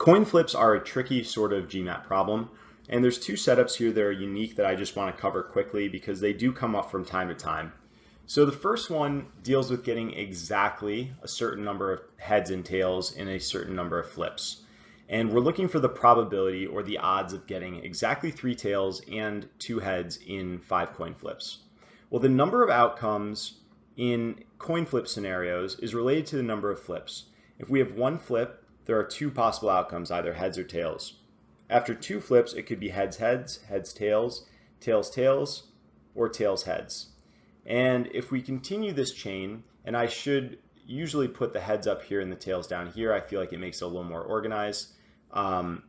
Coin flips are a tricky sort of GMAT problem, and there's two setups here that are unique that I just want to cover quickly because they do come up from time to time. So the first one deals with getting exactly a certain number of heads and tails in a certain number of flips. And we're looking for the probability or the odds of getting exactly 3 tails and 2 heads in 5 coin flips. Well, the number of outcomes in coin flip scenarios is related to the number of flips. If we have one flip, there are 2 possible outcomes, either heads or tails. After 2 flips, it could be heads, heads, heads, tails, tails, tails, or tails, heads. And if we continue this chain, and I should usually put the heads up here and the tails down here, I feel like it makes it a little more organized.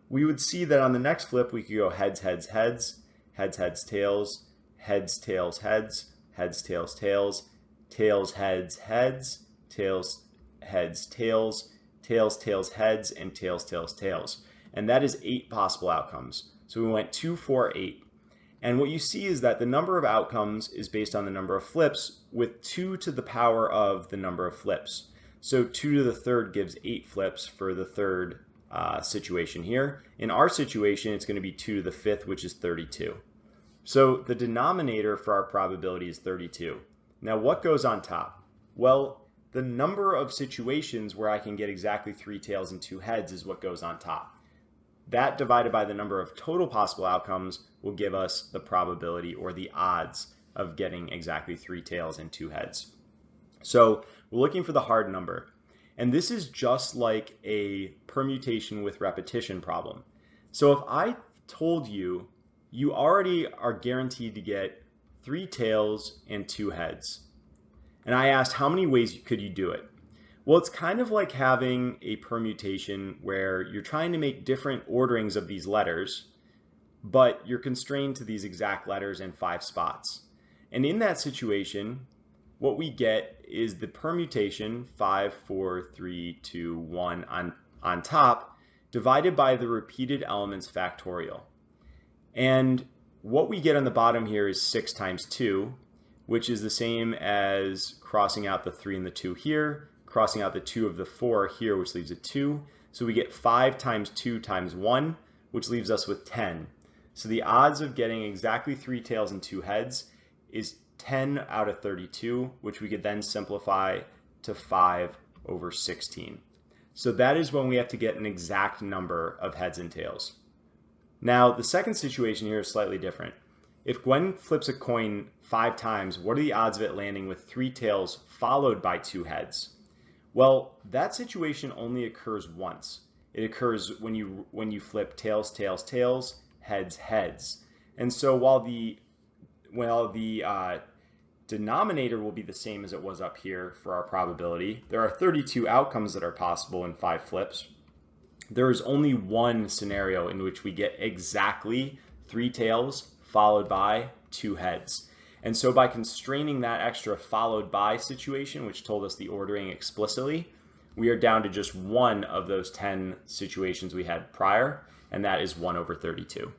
We would see that on the next flip, we could go heads, heads, heads, heads, heads, tails, heads, tails, heads, heads, tails, tails, tails, heads, heads, tails, heads, tails, tails, tails, heads, and tails, tails, tails. And that is 8 possible outcomes. So we went 2, 4, 8. And what you see is that the number of outcomes is based on the number of flips with 2 to the power of the number of flips. So 2 to the third gives 8 flips for the third situation here. In our situation, it's going to be 2 to the fifth, which is 32. So the denominator for our probability is 32. Now what goes on top? Well, the number of situations where I can get exactly 3 tails and 2 heads is what goes on top. That divided by the number of total possible outcomes will give us the probability or the odds of getting exactly 3 tails and 2 heads. So we're looking for the hard number. And this is just like a permutation with repetition problem. So if I told you, you already are guaranteed to get 3 tails and 2 heads, and I asked how many ways could you do it? Well, it's kind of like having a permutation where you're trying to make different orderings of these letters, but you're constrained to these exact letters in 5 spots. And in that situation, what we get is the permutation 5, 4, 3, 2, 1 on top divided by the repeated elements factorial. And what we get on the bottom here is 6 times 2, which is the same as crossing out the 3 and the 2 here, crossing out the 2 of the 4 here, which leaves a 2. So we get 5 times 2 times 1, which leaves us with 10. So the odds of getting exactly 3 tails and 2 heads is 10 out of 32, which we could then simplify to 5 over 16. So that is when we have to get an exact number of heads and tails. Now, the second situation here is slightly different. If Gwen flips a coin 5 times, what are the odds of it landing with 3 tails followed by 2 heads? Well, that situation only occurs once. It occurs when you flip tails, tails, tails, heads, heads. And so while the denominator will be the same as it was up here for our probability, there are 32 outcomes that are possible in 5 flips. There is only one scenario in which we get exactly 3 tails followed by 2 heads. And so by constraining that extra followed by situation, which told us the ordering explicitly, we are down to just one of those 10 situations we had prior, and that is 1 over 32.